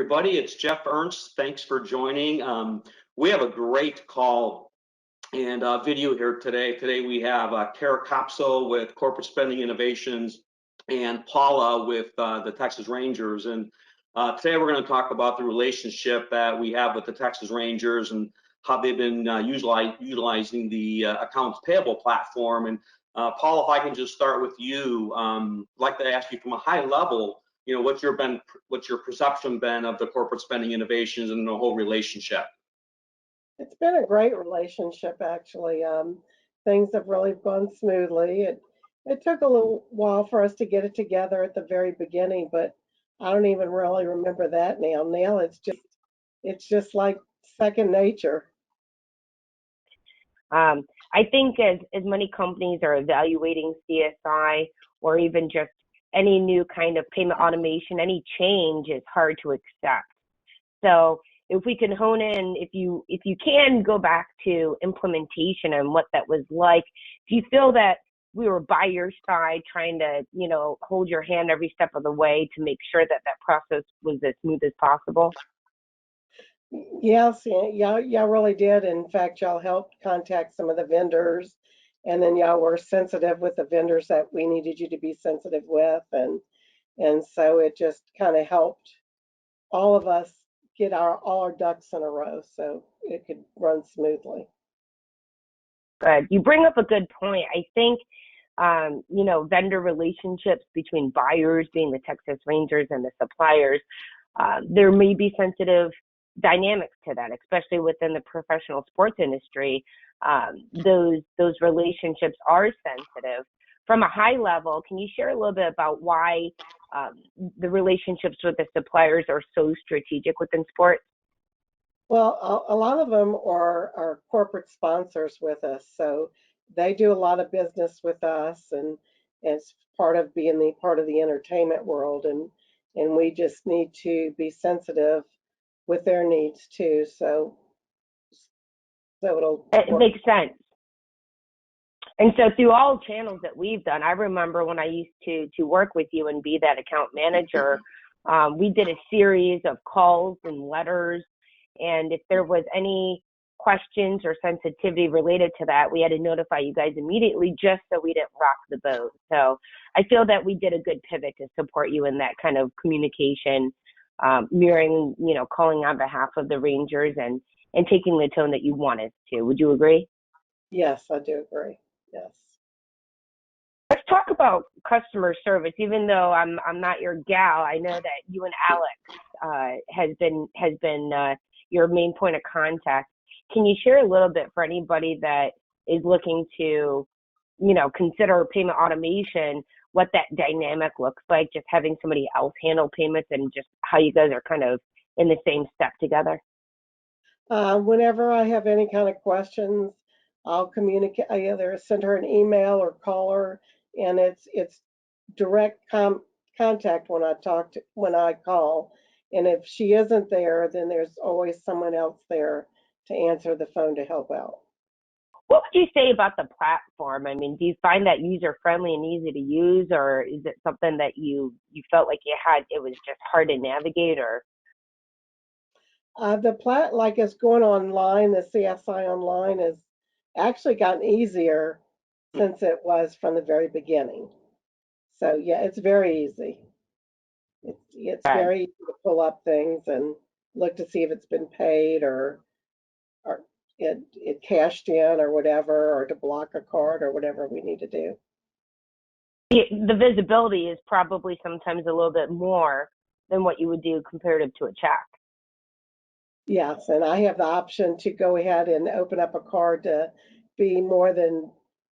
everybody. It's Jeff Ernst. Thanks for joining. We have a great call and video here today. Today we have Koepsell with Corporate Spending Innovations and Paula with the Texas Rangers. And today we're going to talk about the relationship that we have with the Texas Rangers and how they've been utilizing the accounts payable platform. And Paula, if I can just start with you, I'd like to ask you from a high level, what's your perception been of the Corporate Spending Innovations and the whole relationship? It's been a great relationship, actually. Things have really gone smoothly. It took a little while for us to get it together at the very beginning, but I don't even really remember that now. Now it's just like second nature. I think as many companies are evaluating CSI or even just any new kind of payment automation, any change is hard to accept. So if we can hone in, if you can go back to implementation and what that was like, do you feel that we were by your side trying to, hold your hand every step of the way to make sure that that process was as smooth as possible? Yes, y'all really did. In fact, y'all helped contact some of the vendors, and then y'all were sensitive with the vendors that we needed you to be sensitive with, and so it just kind of helped all of us get all our ducks in a row so it could run smoothly. Good. You bring up a good point. I think, vendor relationships between buyers, being the Texas Rangers, and the suppliers, there may be sensitive dynamics to that, especially within the professional sports industry. Those relationships are sensitive. From a high level, can you share a little bit about why the relationships with the suppliers are so strategic within sports? Well, a lot of them are corporate sponsors with us, so they do a lot of business with us, and it's part of being part of the entertainment world, and we just need to be sensitive with their needs too. So it makes sense. And so through all channels that we've done, I remember when I used to work with you and be that account manager, we did a series of calls and letters. And if there was any questions or sensitivity related to that, we had to notify you guys immediately just so we didn't rock the boat. So I feel that we did a good pivot to support you in that kind of communication, mirroring, calling on behalf of the Rangers and taking the tone that you want us to. Would you agree? Yes, I do agree. Yes. Let's talk about customer service. Even though I'm not your gal, I know that you and Alex has been your main point of contact. Can you share a little bit for anybody that is looking to, consider payment automation, what that dynamic looks like, just having somebody else handle payments and just how you guys are kind of in the same step together? Whenever I have any kind of questions, I'll communicate. I either send her an email or call her, and it's direct contact when I call. And if she isn't there, then there's always someone else there to answer the phone to help out. What would you say about the platform? I mean, do you find that user friendly and easy to use, or is it something that you felt like it was just hard to navigate, or? Like it's going online, the CSI online has actually gotten easier since it was from the very beginning. So yeah, it's very easy. It's very easy to pull up things and look to see if it's been paid or it cashed in or whatever, or to block a card or whatever we need to do. The visibility is probably sometimes a little bit more than what you would do comparative to a check. Yes, and I have the option to go ahead and open up a card to be more than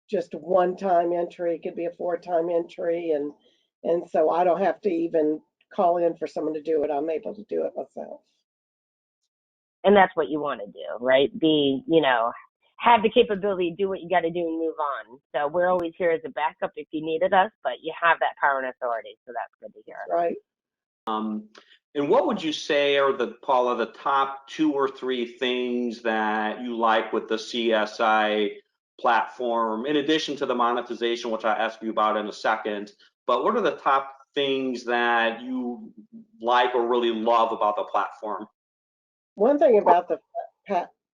just one-time entry. It could be a 4-time entry, and so I don't have to even call in for someone to do it. I'm able to do it myself. And that's what you want to do, right? Have the capability to do what you got to do and move on. So we're always here as a backup if you needed us, but you have that power and authority, so that's good to hear. Right. And what would you say are Paula, the top 2 or 3 things that you like with the CSI platform, in addition to the monetization, which I'll ask you about in a second? But what are the top things that you like or really love about the platform? One thing about the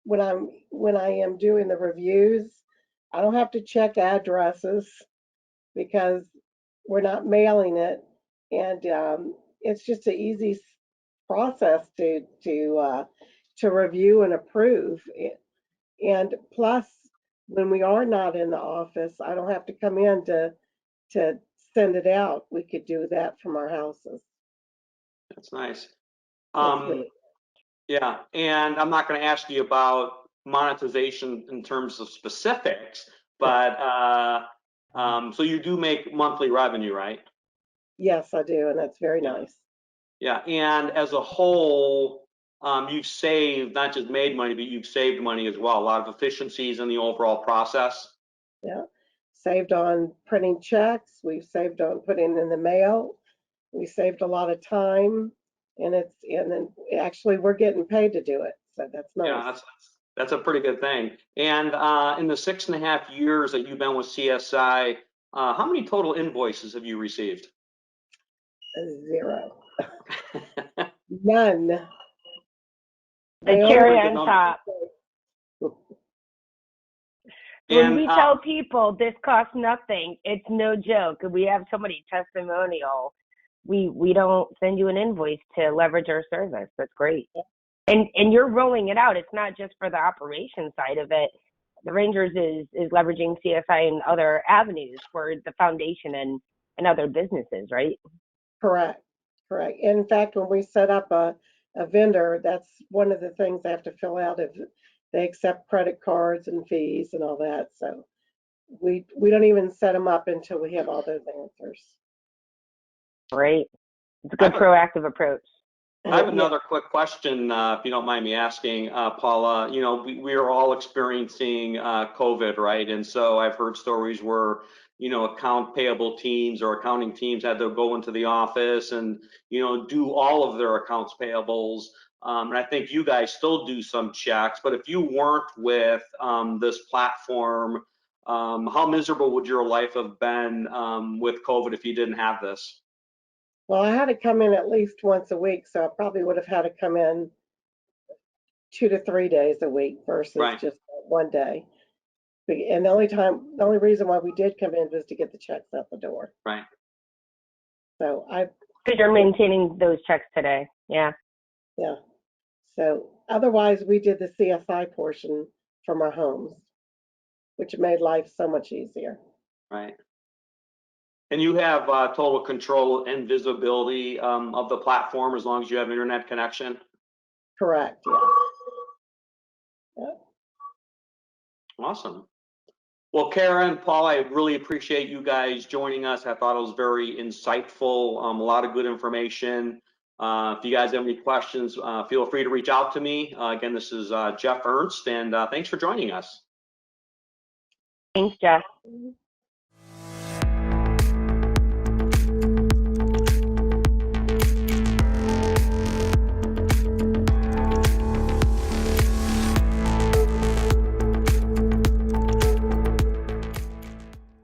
when I am doing the reviews, I don't have to check addresses because we're not mailing it, and it's just an easy process to review and approve. And plus, when we are not in the office, I don't have to come in to send it out. We could do that from our houses. That's nice. It's really, Yeah, and I'm not going to ask you about monetization in terms of specifics, but so you do make monthly revenue, right? yes, I do, and that's very nice. Yeah, and as a whole, you've saved, not just made money, but you've saved money as well. A lot of efficiencies in the overall process. Yeah, saved on printing checks. We've saved on putting in the mail. We saved a lot of time, and then actually we're getting paid to do it, so that's Yeah, nice. that's a pretty good thing. And in the 6.5 years that you've been with CSI, how many total invoices have you received? Zero. None. The cherry on top. When we tell people this costs nothing, it's no joke. We have somebody testimonial. We don't send you an invoice to leverage our service. That's great. And you're rolling it out. It's not just for the operation side of it. The Rangers is leveraging CSI and other avenues for the foundation and other businesses, right? Correct. In fact, when we set up a vendor, that's one of the things they have to fill out if they accept credit cards and fees and all that. So we don't even set them up until we have all those answers. Right. It's a good proactive approach. I have another quick question, if you don't mind me asking, Paula. You know, we are all experiencing COVID, right? And so I've heard stories where, you know, account payable teams or accounting teams had to go into the office and, you know, do all of their accounts payables. And I think you guys still do some checks, but if you weren't with this platform, how miserable would your life have been with COVID if you didn't have this? Well, I had to come in at least once a week, so I probably would have had to come in 2 to 3 days a week versus just one day. And the only reason why we did come in was to get the checks out the door. Right. So because you're maintaining those checks today. Yeah. Yeah. So otherwise, we did the CSI portion from our homes, which made life so much easier. Right. And you have total control and visibility of the platform as long as you have internet connection? Correct, yes. Yep. Awesome. Well, Karen, Paul, I really appreciate you guys joining us. I thought it was very insightful, a lot of good information. If you guys have any questions, feel free to reach out to me. Again, this is Jeff Ernst, and thanks for joining us. Thanks, Jeff.